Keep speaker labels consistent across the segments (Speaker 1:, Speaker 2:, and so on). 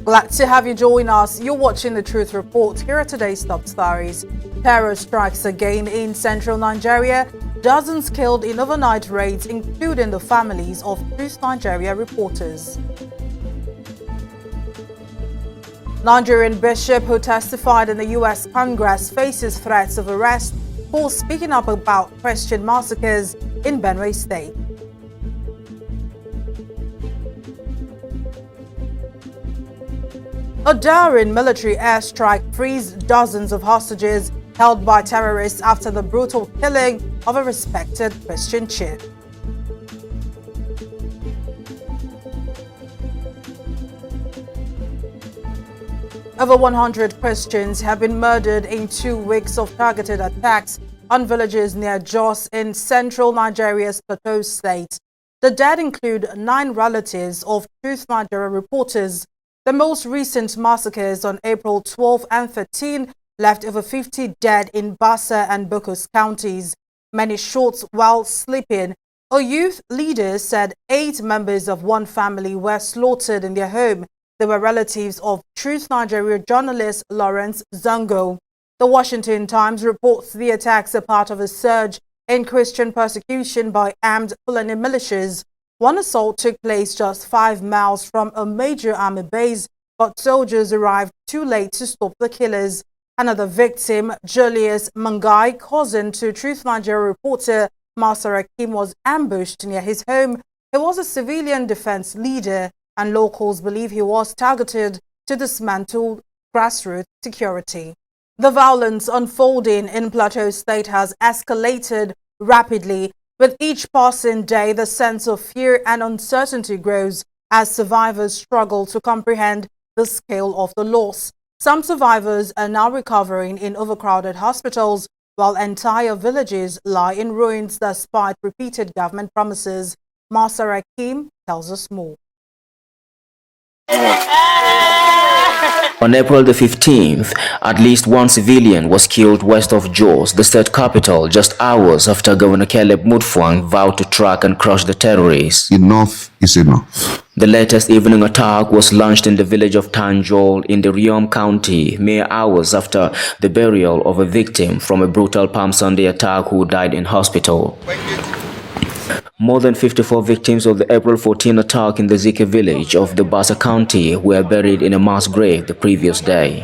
Speaker 1: Glad to have you join us. You're watching the Truth Report. Here are today's top stories. Terror strikes again in central Nigeria. Dozens killed in overnight raids, including the families of Truth Nigeria reporters. Nigerian bishop who testified in the U.S. Congress faces threats of arrest for speaking up about Christian massacres in Benue State. A daring military airstrike frees dozens of hostages held by terrorists after the brutal killing of a respected Christian chief. Over 100 Christians have been murdered in 2 weeks of targeted attacks on villages near Jos in central Nigeria's Plateau State. The dead include 9 relatives of Truth Nigeria reporters. The most recent massacres on April 12 and 13 left over 50 dead in Basa and Bokos counties, many shot while sleeping. A youth leader said 8 members of one family were slaughtered in their home. They were relatives of Truth Nigeria journalist Lawrence Zango. The Washington Times reports the attacks are part of a surge in Christian persecution by armed Fulani militias. One assault took place just 5 miles from a major army base, but soldiers arrived too late to stop the killers. Another victim, Julius Mangai, cousin to Truth Nigeria reporter Massacres, was ambushed near his home. He was a civilian defense leader, and locals believe he was targeted to dismantle grassroots security. The violence unfolding in Plateau State has escalated rapidly. With each passing day, the sense of fear and uncertainty grows as survivors struggle to comprehend the scale of the loss. Some survivors are now recovering in overcrowded hospitals, while entire villages lie in ruins despite repeated government promises. Massacres tells us more.
Speaker 2: On April the 15th, at least 1 civilian was killed west of Jos, the state capital, just hours after Governor Caleb Mutfwang vowed to track and crush the terrorists.
Speaker 3: Enough is enough.
Speaker 2: The latest evening attack was launched in the village of Tanjol in the Riom County, mere hours after the burial of a victim from a brutal Palm Sunday attack who died in hospital. More than 54 victims of the April 14 attack in the Zike village of the Basa County were buried in a mass grave the previous day.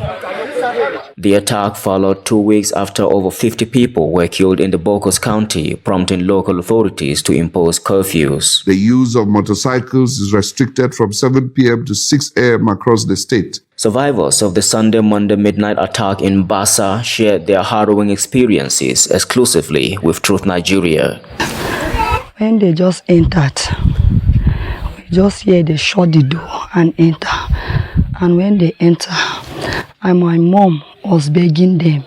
Speaker 2: The attack followed 2 weeks after over 50 people were killed in the Bokos County, prompting local authorities to impose curfews.
Speaker 3: The use of motorcycles is restricted from 7 p.m. to 6 a.m. across the state.
Speaker 2: Survivors of the Sunday-Monday midnight attack in Basa shared their harrowing experiences exclusively with Truth Nigeria.
Speaker 4: When they just entered, we just hear they shut the door and enter. And when they enter, and my mom was begging them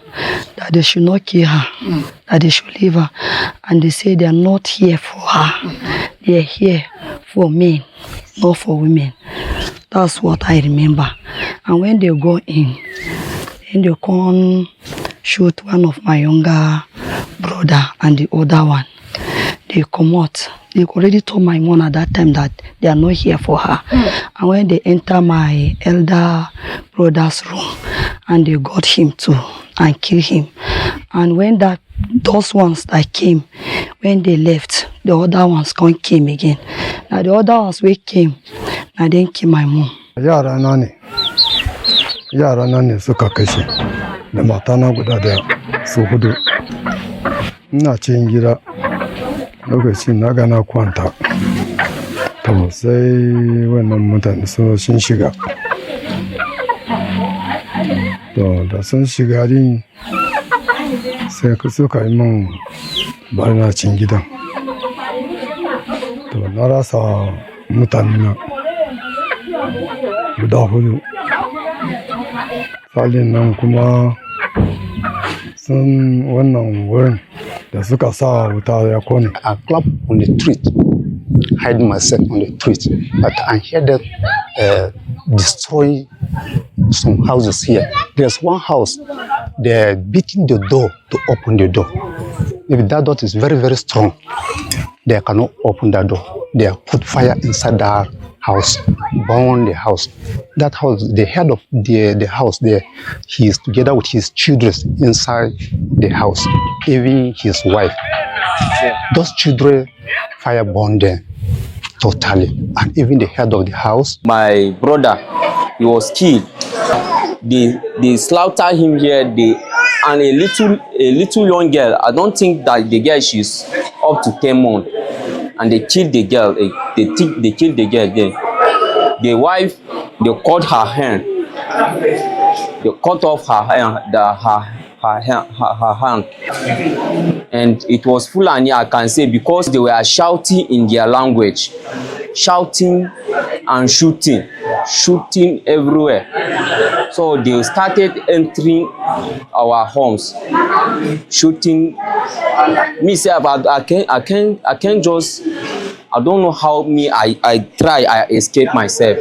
Speaker 4: that they should not kill her, that they should leave her. And they say they are not here for her. They are here for men, not for women. That's what I remember. And when they go in, then they come shoot one of my younger brother and the other one. They come out. They already told my mom at that time that they are not here for her. And when they enter my elder brother's room, and they got him too and killed him. And when those ones that came, when they left, the other ones came again. Now the other ones we came, now they kill my mom.
Speaker 5: Yara nani suka kashe da matana guda da su hudu. Ina cikin gida lokacin na gana kwanta. To sai wannan mutane sun shiga. To da sun shiga din sai suka yi min barna cikin gidan. To na rasa mutane na guda hudu. Salin nan kuma sun wannan wurin da suka sa wuta ya kone.
Speaker 6: I club on the street, hide myself on the street, but I hear them destroy some houses here. There's one house, they're beating the door to open the door. If that door is very, very strong, they cannot open that door. They have put fire inside house, burn the house. That house, the head of the house there, he is together with his children inside the house, even his wife. Those children, fire burned them totally, and even the head of the house.
Speaker 7: My brother, he was killed. They slaughtered him here. And a little young girl. I don't think that the girl, she's up to 10 months, and they killed the girl. They killed the girl there. The wife, they cut her hand. They cut off her hand, and it was Fulani, I can say, because they were shouting in their language, shouting and shooting everywhere. So they started entering our homes, shooting. Myself, I can't just. I don't know how I escape myself.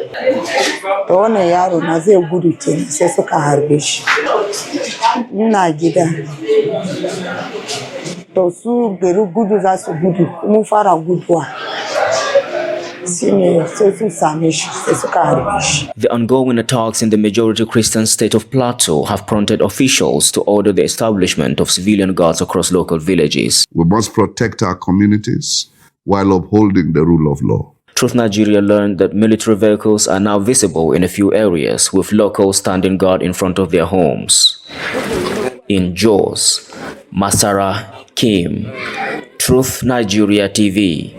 Speaker 2: The ongoing attacks in the majority Christian state of Plateau have prompted officials to order the establishment of civilian guards across local villages.
Speaker 3: We must protect our communities while upholding the rule of law.
Speaker 2: Truth Nigeria learned that military vehicles are now visible in a few areas, with locals standing guard in front of their homes. In Jos, Masara, Kim, Truth Nigeria TV.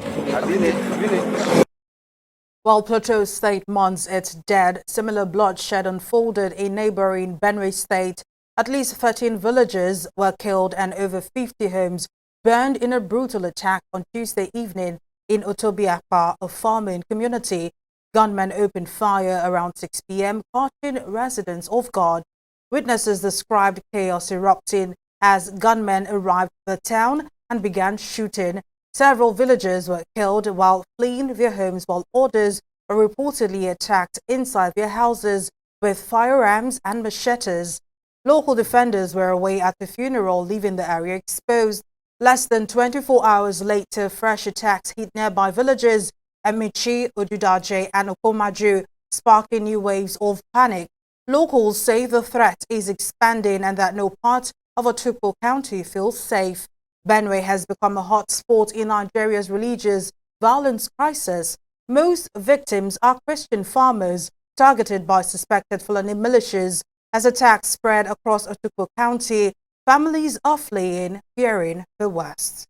Speaker 1: While Plateau State mourns its dead, similar bloodshed unfolded in neighboring Benue State. At least 13 villages were killed and over 50 homes burned in a brutal attack on Tuesday evening in Otobiakpa, a farming community. Gunmen opened fire around 6 p.m., catching residents off guard. Witnesses described chaos erupting as gunmen arrived at the town and began shooting. Several villagers were killed while fleeing their homes, while others were reportedly attacked inside their houses with firearms and machetes. Local defenders were away at the funeral, leaving the area exposed. Less than 24 hours later, fresh attacks hit nearby villages Amici, Odudaje and Okomaju, sparking new waves of panic. Locals say the threat is expanding and that no part of Otukpo County feels safe. Benue has become a hot spot in Nigeria's religious violence crisis. Most victims are Christian farmers targeted by suspected Fulani militias. As attacks spread across Otukpo County, families are fleeing, fearing the worst.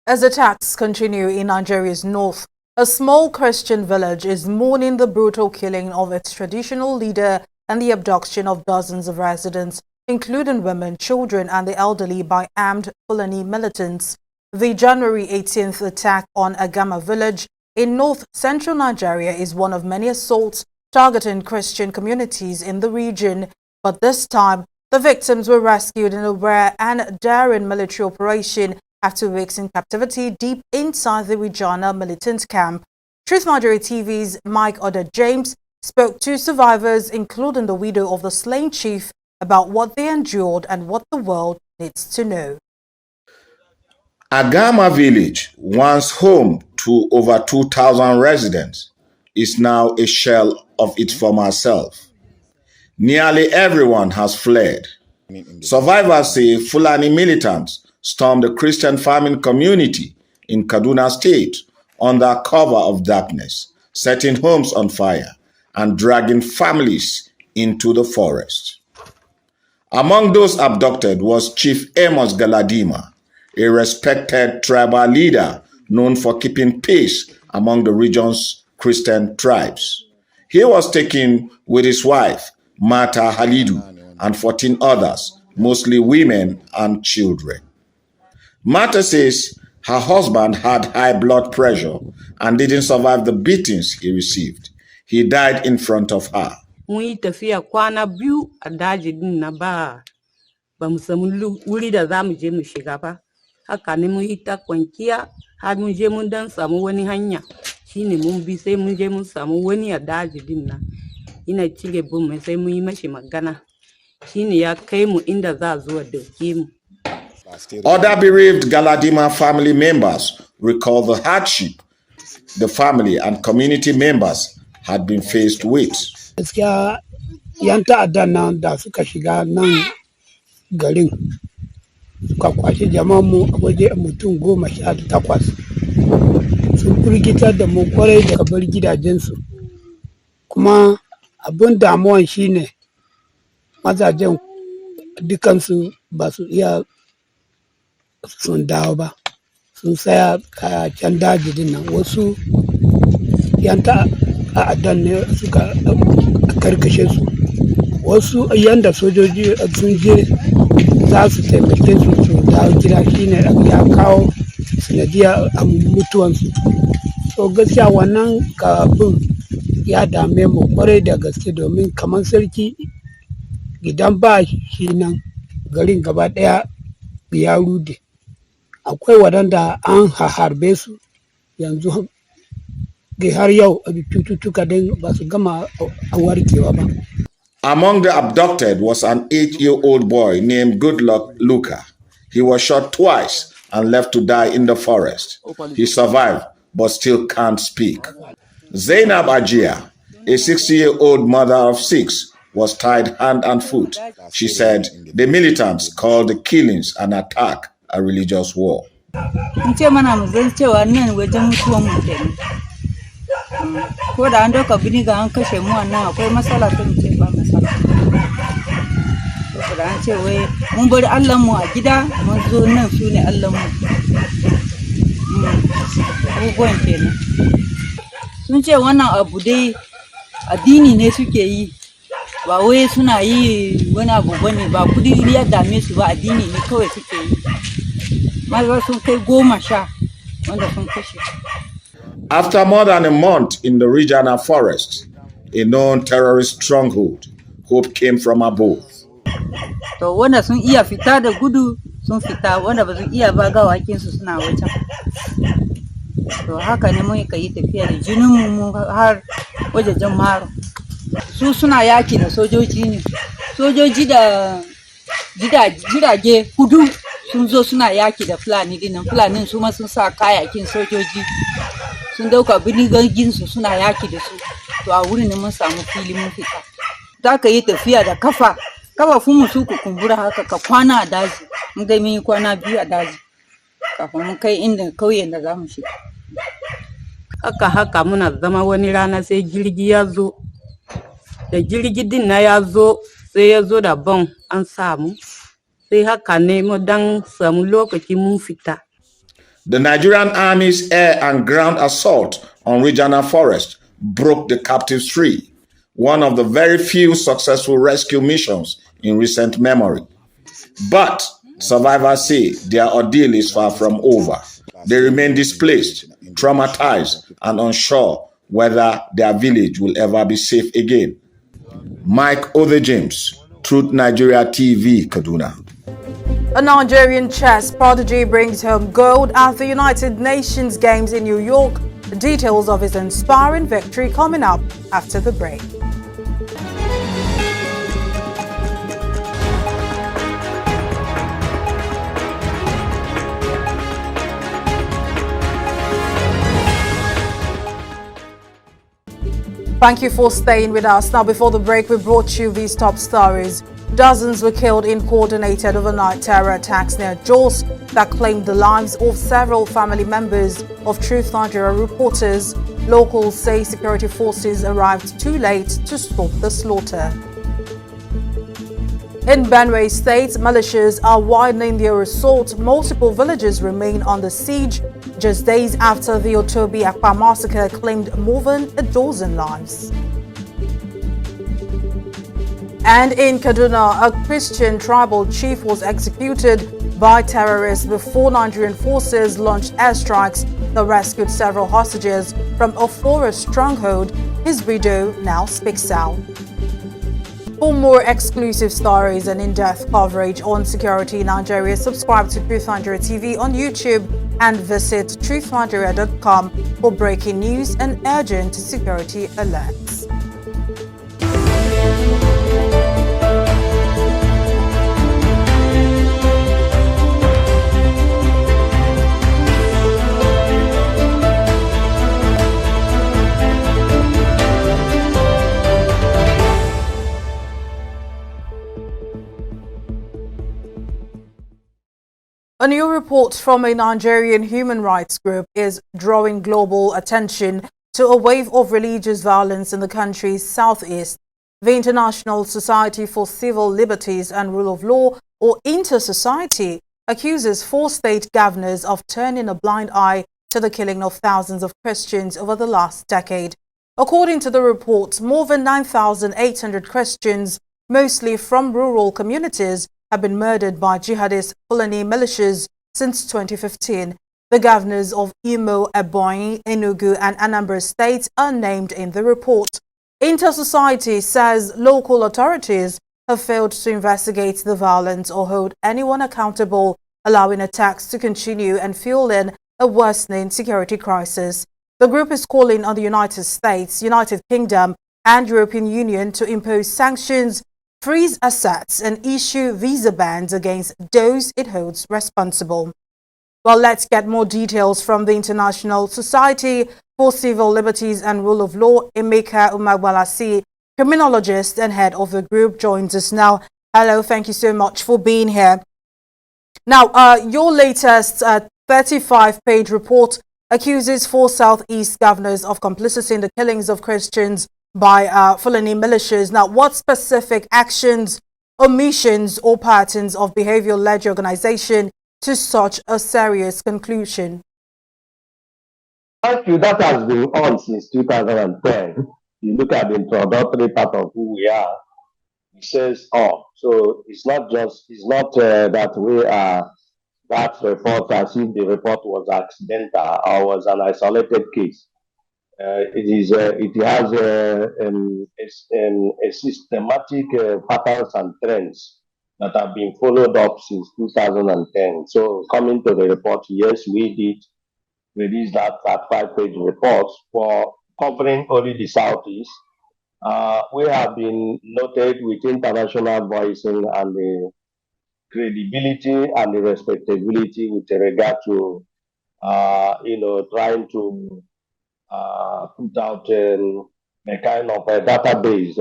Speaker 1: As attacks continue in Nigeria's north, a small Christian village is mourning the brutal killing of its traditional leader and the abduction of dozens of residents, including women, children and the elderly, by armed Fulani militants. The January 18th attack on Agama village in north-central Nigeria is one of many assaults targeting Christian communities in the region. But this time, the victims were rescued in a rare and daring military operation after weeks in captivity deep inside the Wijana militant camp. Truth Nigeria TV's Mike Oda James spoke to survivors, including the widow of the slain chief, about what they endured and what the world needs to know.
Speaker 8: Agama village, once home to over 2,000 residents, is now a shell of its former self. Nearly everyone has fled. Survivors say Fulani militants stormed the Christian farming community in Kaduna State under cover of darkness, setting homes on fire and dragging families into the forest. Among those abducted was Chief Amos Galadima, a respected tribal leader known for keeping peace among the region's Christian tribes. He was taken with his wife, Mata Halidu, and 14 others, mostly women and children. Mata says her husband had high blood pressure and didn't survive the beatings he received. He died in front of her.
Speaker 9: Haka ne mun yi ta kwanciya har mun je mun dan samu wani hanya shine mun bi sai mun je mun samu wani a daji din nan ina cire bun mai sai mun yi mashi magana shine ya kai mu inda za zo dauke mu.
Speaker 8: Other bereaved Galadima family members recall the hardship the family and community members had been faced with.
Speaker 10: Yan ta'addan nan da suka shiga nan garin suka kwashe jama'an mu a waje mutum 18 sun firgitar da mu kwarai daga bar gidajensu kuma abin damuwan shine mazajen dukansu ba su iya sun dawo ba sun saya a can daji din nan wasu yan ta'addan ne suka karkashe su wasu yanda sojoji sun je za su taimake su su dawo gida shine ya kawo sanadiyar mutuwansu. So gaskiya wannan kafin ya dame mu kwarai da gaske domin kamar sarki idan ba shi nan garin gaba daya ya rude. Akwai waɗanda an harbe su yanzu har yau cututtuka din ba su gama warkewa ba.
Speaker 8: Among the abducted was an 8-year-old boy named Goodluck Luka. He was shot twice and left to die in the forest. He survived, but still can't speak. Zainab Ajia, a 60-year-old mother of 6, was tied hand and foot. She said the militants called the killings an attack, a religious war.
Speaker 9: Ko da an doka biniga an kashe mu wannan akwai matsala ta ce ba matsala. Ko da an ce wai mun bari Allah mu a gida mun zo nan su ne Allah mu. Abubuwan kenan. Sun ce wannan abu dai addini ne suke yi ba wai suna yi wani abu bane ba kudi ya dame su ba addini ne kawai suke yi. Maza sun kai 10 wanda sun kashe.
Speaker 8: After more than a month in the regional forest, a known terrorist stronghold, hope came from above.
Speaker 9: To wanda sun iya fita da gudu sun fita wanda ba sun iya ba gawakin su suna wajen. To haka ne mun yi tafiya da jinin mu har wajejen Maro. Su suna yaki da sojoji ne. Sojoji da jirage kudu sun zo suna yaki da Fulani dinnan. Fulani su ma sun sa kayakin sojoji. Sun dauka bindigogin su suna yaki da su. To a wurin ne mun samu fili mun fita. Za ka yi tafiya da kafafun mu su kumbura haka ka kwana a daji. Mun dai mun yi kwana 2 a daji. Kafin mun kai inda kauyen da za mu shiga. Haka muna zama wani rana sai jirgi ya zo. Da jirgi din na ya zo sai ya zo da bom an samu. Sai haka ne mu dan samu lokaci mun fita.
Speaker 8: The Nigerian Army's air and ground assault on regional forest broke the captives free, one of the very few successful rescue missions in recent memory. But survivors say their ordeal is far from over. They remain displaced, traumatized, and unsure whether their village will ever be safe again. Mike Other James, TruthNigeria Tv, Kaduna.
Speaker 1: A Nigerian chess prodigy brings home gold at the United Nations Games in New York. The details of his inspiring victory coming up after the break. Thank you for staying with us. Now, before the break, we brought you these top stories. Dozens were killed in coordinated overnight terror attacks near Jos that claimed the lives of several family members of Truth Nigeria reporters. Locals say security forces arrived too late to stop the slaughter. In Benue State, militias are widening their assault. Multiple villages remain under siege just days after the Otobi Akpa massacre claimed more than a dozen lives. And in Kaduna, a Christian tribal chief was executed by terrorists before Nigerian forces launched airstrikes that rescued several hostages from a forest stronghold. His widow now speaks out. For more exclusive stories and in-depth coverage on security in Nigeria, subscribe to Truth Nigeria TV on YouTube and visit TruthNigeria.com for breaking news and urgent security alerts. A new report from a Nigerian human rights group is drawing global attention to a wave of religious violence in the country's southeast. The International Society for Civil Liberties and Rule of Law, or Inter-Society, accuses 4 state governors of turning a blind eye to the killing of thousands of Christians over the last decade. According to the report, more than 9,800 Christians, mostly from rural communities, have been murdered by jihadist Fulani militias since 2015. The governors of Imo, Ebonyi, Enugu and Anambra states are named in the report. Inter-Society says local authorities have failed to investigate the violence or hold anyone accountable, allowing attacks to continue and fueling a worsening security crisis. The group is calling on the United States, United Kingdom and European Union to impose sanctions, freeze assets and issue visa bans against those it holds responsible. Well, let's get more details from the International Society for Civil Liberties and Rule of Law. Emeka Umagbalasi, criminologist and head of the group, joins us now. Hello, thank you so much for being here. Now, your latest 35-page report accuses 4 Southeast governors of complicity in the killings of Christians by Fulani militias. Now, what specific actions, omissions or patterns of behavior led your organization to such a serious conclusion?
Speaker 11: Thank you. That has been on since 2010. You look at the introductory part of who we are, it says, oh, so it's not that we are that report as if the report was accidental or was an isolated case. It has a systematic patterns and trends that have been followed up since 2010. So coming to the report, yes, we did release that 5-page report for covering only the Southeast. We have been noted with international voicing and the credibility and the respectability with regard to, trying to put out a kind of a database,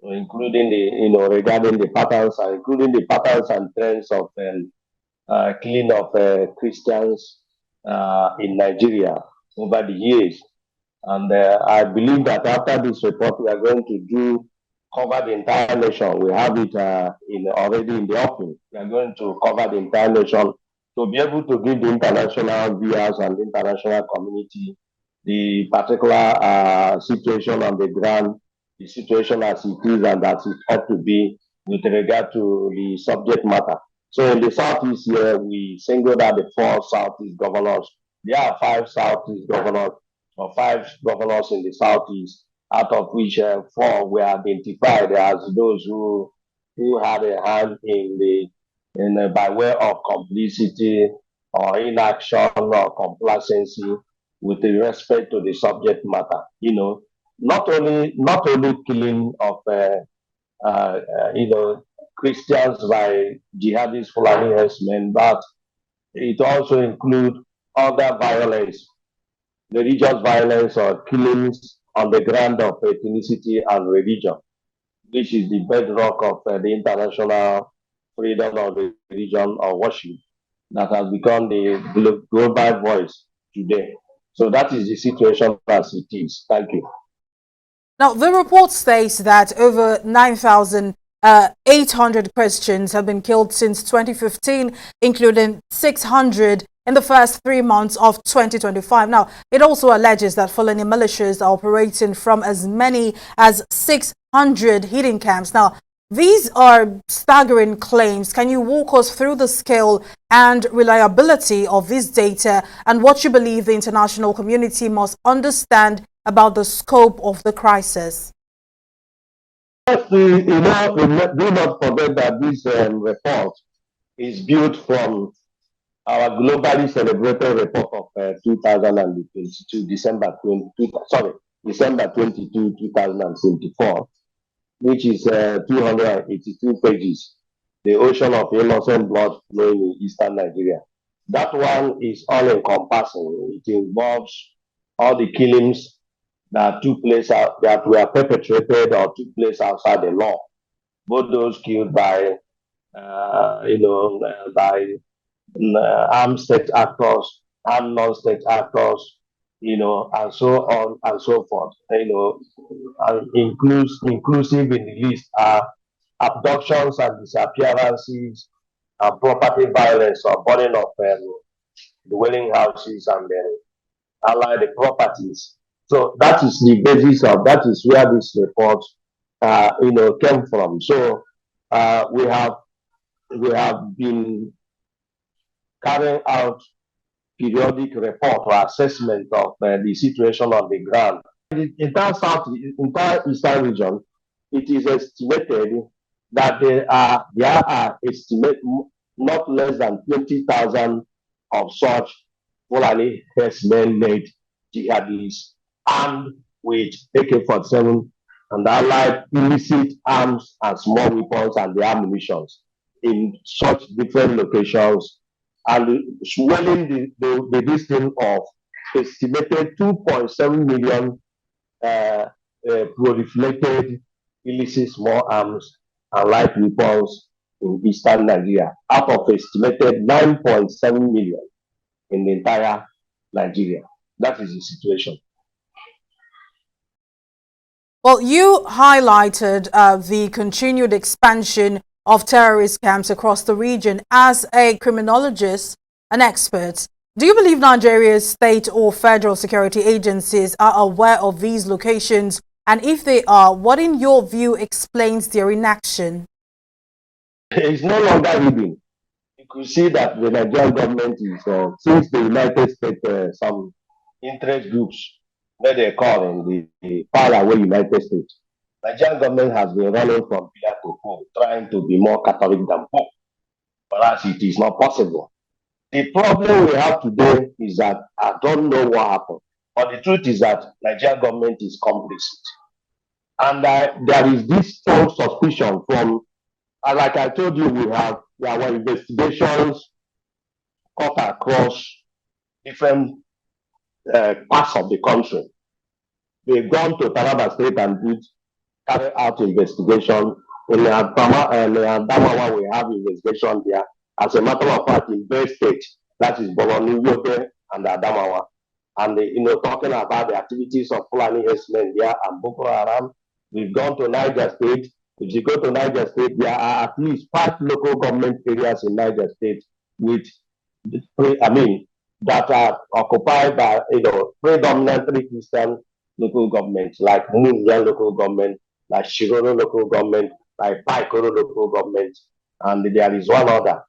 Speaker 11: including regarding the patterns, including the patterns and trends of killing of Christians in Nigeria over the years. And I believe that after this report, we are going to cover the entire nation. We have it already in the offing. We are going to cover the entire nation to be able to give the international viewers and the international community the particular situation on the ground, the situation as it is and as it ought to be with regard to the subject matter. So in the Southeast here, we singled out the 4 Southeast governors. There are 5 Southeast governors, or 5 governors in the Southeast, out of which 4 were identified as those who had a hand by way of complicity or inaction or complacency with respect to the subject matter. Not only killing of Christians by jihadist Fulani herdsmen, but it also includes other violence, religious violence or killings on the ground of ethnicity and religion, which is the bedrock of the international freedom of religion or worship that has become the global voice today. So that is the situation as it is. Thank you.
Speaker 1: Now, the report states that over 9,800 Christians have been killed since 2015, including 600 in the first 3 months of 2025. Now, it also alleges that Fulani militias are operating from as many as 600 hidden camps. Now, these are staggering claims. Can you walk us through the scale and reliability of this data and what you believe the international community must understand about the scope of the crisis?
Speaker 11: Do not forget that this report is built from our globally celebrated report of 2022, December 22, 2024, which is 282 pages, The Ocean of Innocent Blood Flowing in Eastern Nigeria. That one is all-encompassing. It involves all the killings that took place that were perpetrated or took place outside the law. Both those killed by armed state actors, armed non-state actors, and so on and so forth. And inclusive in the list are abductions and disappearances and property violence or burning of dwelling houses and allied properties. So that is the basis of that is where this report came from. So we have been carrying out periodic report or assessment of the situation on the ground. In entire eastern region, it is estimated that there are estimate not less than 20,000 of such Fulani herdsmen-led jihadists armed with AK-47 and allied illicit arms and small weapons and their ammunition in such different locations, and swelling the distance of estimated 2.7 million proliferated illicit small arms and light weapons in eastern Nigeria, out of estimated 9.7 million in the entire Nigeria. That is the situation.
Speaker 1: Well, you highlighted the continued expansion of terrorist camps across the region. As a criminologist, an expert, do you believe Nigeria's state or federal security agencies are aware of these locations? And if they are, what in your view explains their inaction?
Speaker 11: It's no longer hidden. You could see that the Nigerian government is, since the United States, some interest groups that they call in the far away United States, Nigerian government has been running from pillar to pole, trying to be more Catholic than Pope. Whereas it is not possible. The problem we have today is that I don't know what happened. But the truth is that Nigerian government is complicit. And there is this strong suspicion from, like I told you, we have our investigations cut across different parts of the country. They've gone to Taraba State and carry out investigation. In Adamawa, we have investigation there. As a matter of fact, in Benue State, that is Borno, Yobe, and Adamawa. And talking about the activities of Fulani herdsmen there and Boko Haram, we've gone to Niger State. If you go to Niger State, there are at least 5 local government areas in Niger State that are occupied by predominantly Christian local governments, like Munyan local government, like Shiroro local government, like Paikoro local government, and there is one other,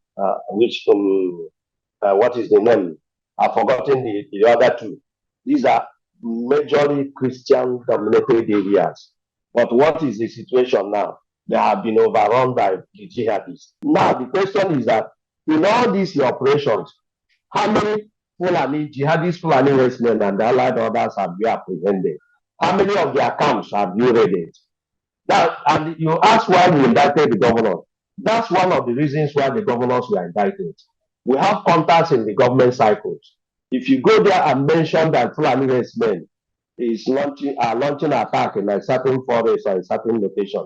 Speaker 11: which what is the name? I've forgotten the other 2. These are majorly Christian dominated areas. But what is the situation now? They have been overrun by the jihadists. Now the question is that in all these operations, how many Fulani herdsmen and allied others have you apprehended? How many of their camps have you raided? And you ask why we indicted the governor. That's one of the reasons why the governors were indicted. We have contacts in the government cycles. If you go there and mention that Fulani herdsmen is launching attack in a certain forest or a certain location,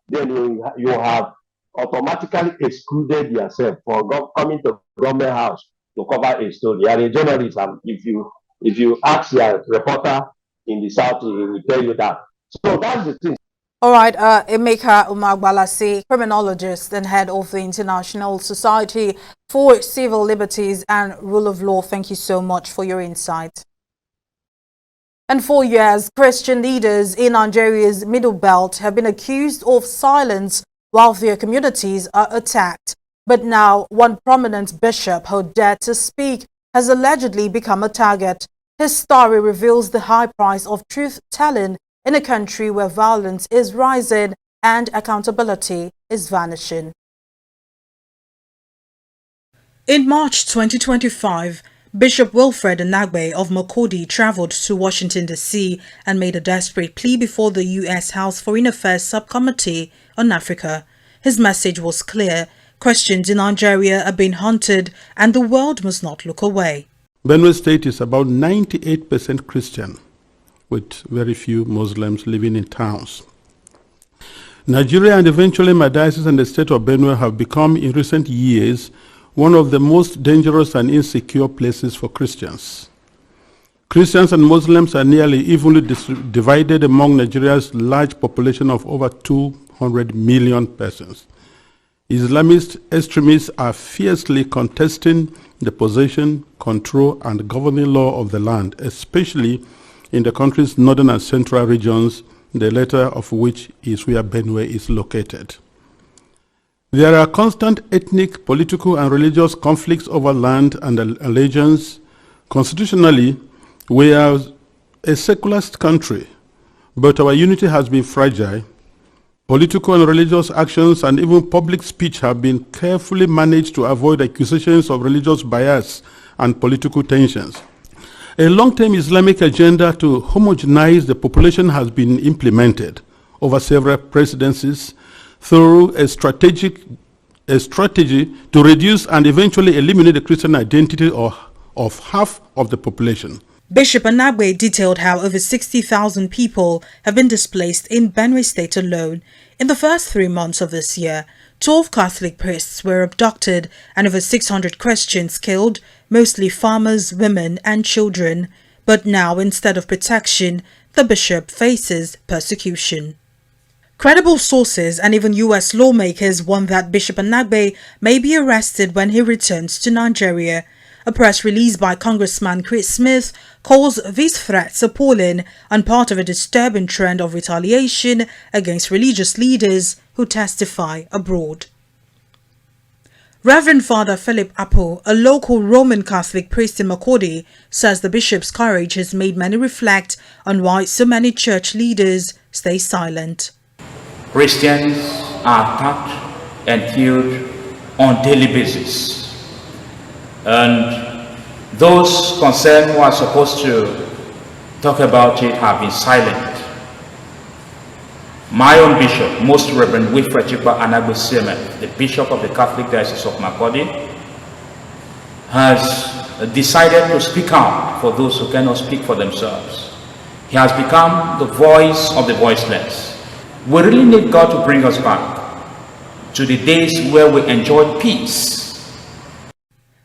Speaker 11: then you have automatically excluded yourself from coming to government house to cover a story. You are a journalist, and if you ask your reporter in the south, he will tell you that. So that's the thing.
Speaker 1: All right, Emeka Umagbalase, criminologist and head of the International Society for Civil Liberties and Rule of Law. Thank you so much for your insight. And for years, Christian leaders in Nigeria's Middle Belt have been accused of silence while their communities are attacked. But now, one prominent bishop who dared to speak has allegedly become a target. His story reveals the high price of truth-telling in a country where violence is rising and accountability is vanishing. In March 2025, Bishop Wilfred Anagbe of Makurdi traveled to Washington, D.C. and made a desperate plea before the U.S. House Foreign Affairs Subcommittee on Africa. His message was clear: Christians in Nigeria are being hunted and the world must not look away.
Speaker 12: Benue State is about 98% Christian, with very few Muslims living in towns. Nigeria and eventually my diocese and the state of Benue have become, in recent years, one of the most dangerous and insecure places for Christians. Christians and Muslims are nearly evenly divided among Nigeria's large population of over 200 million persons. Islamist extremists are fiercely contesting the possession, control, and governing law of the land, especially in the country's northern and central regions, the latter of which is where Benue is located. There are constant ethnic, political, and religious conflicts over land and allegiance. Constitutionally, we are a secularist country, but our unity has been fragile. Political and religious actions and even public speech have been carefully managed to avoid accusations of religious bias and political tensions. A long-term Islamic agenda to homogenize the population has been implemented over several presidencies through a strategy to reduce and eventually eliminate the Christian identity of half of the population.
Speaker 1: Bishop Anagbe detailed how over 60,000 people have been displaced in Benue State alone. In the first 3 months of this year, 12 Catholic priests were abducted and over 600 Christians killed, mostly farmers, women and children. But now, instead of protection, the bishop faces persecution. Credible sources and even U.S. lawmakers warn that Bishop Anagbe may be arrested when he returns to Nigeria. A press release by Congressman Chris Smith calls these threats appalling and part of a disturbing trend of retaliation against religious leaders who testify abroad. Reverend Father Philip Apple, a local Roman Catholic priest in Makurdi, says the bishop's courage has made many reflect on why so many church leaders stay silent.
Speaker 13: Christians are attacked and killed on daily basis. And those concerned who are supposed to talk about it have been silent. My own bishop, Most Reverend Wilfred Chikwa Anagbe Sieme, the Bishop of the Catholic Diocese of Makurdi, has decided to speak out for those who cannot speak for themselves. He has become the voice of the voiceless. We really need God to bring us back to the days where we enjoyed peace.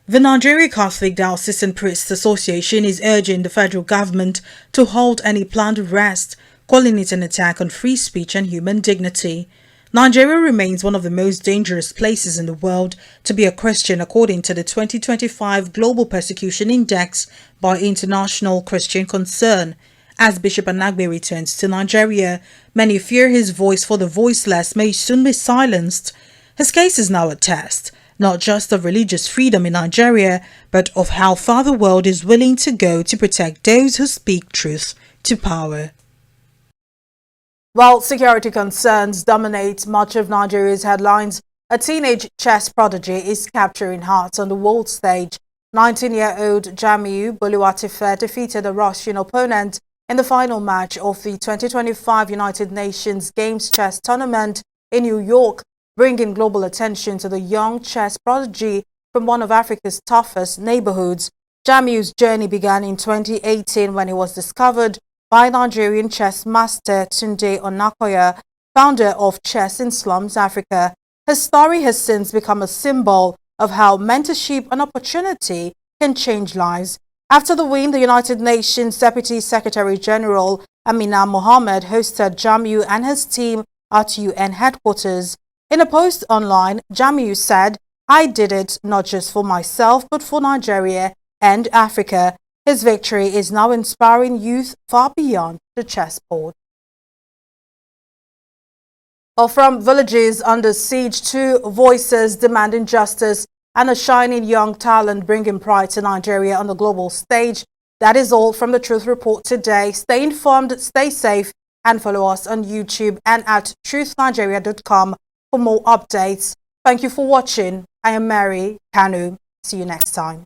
Speaker 1: The Nigerian Catholic Diocesan Priests Association is urging the federal government to halt any planned arrest, calling it an attack on free speech and human dignity. Nigeria remains one of the most dangerous places in the world to be a Christian according to the 2025 Global Persecution Index by International Christian Concern. As Bishop Anagbe returns to Nigeria, many fear his voice for the voiceless may soon be silenced. His case is now a test, not just of religious freedom in Nigeria, but of how far the world is willing to go to protect those who speak truth to power. While security concerns dominate much of Nigeria's headlines, a teenage chess prodigy is capturing hearts on the world stage. 19-year-old Jamiu Boluwatife defeated a Russian opponent in the final match of the 2025 United Nations Games Chess Tournament in New York, bringing global attention to the young chess prodigy from one of Africa's toughest neighborhoods. Jamiu's journey began in 2018 when he was discovered by Nigerian chess master Tunde Onakoya, founder of Chess in Slums Africa. His story has since become a symbol of how mentorship and opportunity can change lives. After the win, the United Nations Deputy Secretary General Amina Mohammed hosted Jamiu and his team at UN headquarters. In a post online, Jamiu said, "I did it not just for myself, but for Nigeria and Africa." His victory is now inspiring youth far beyond the chessboard. Well, from villages under siege to voices demanding justice and a shining young talent bringing pride to Nigeria on the global stage. That is all from the Truth Report today. Stay informed, stay safe, and follow us on YouTube and at TruthNigeria.com for more updates. Thank you for watching. I am Mary Kanu. See you next time.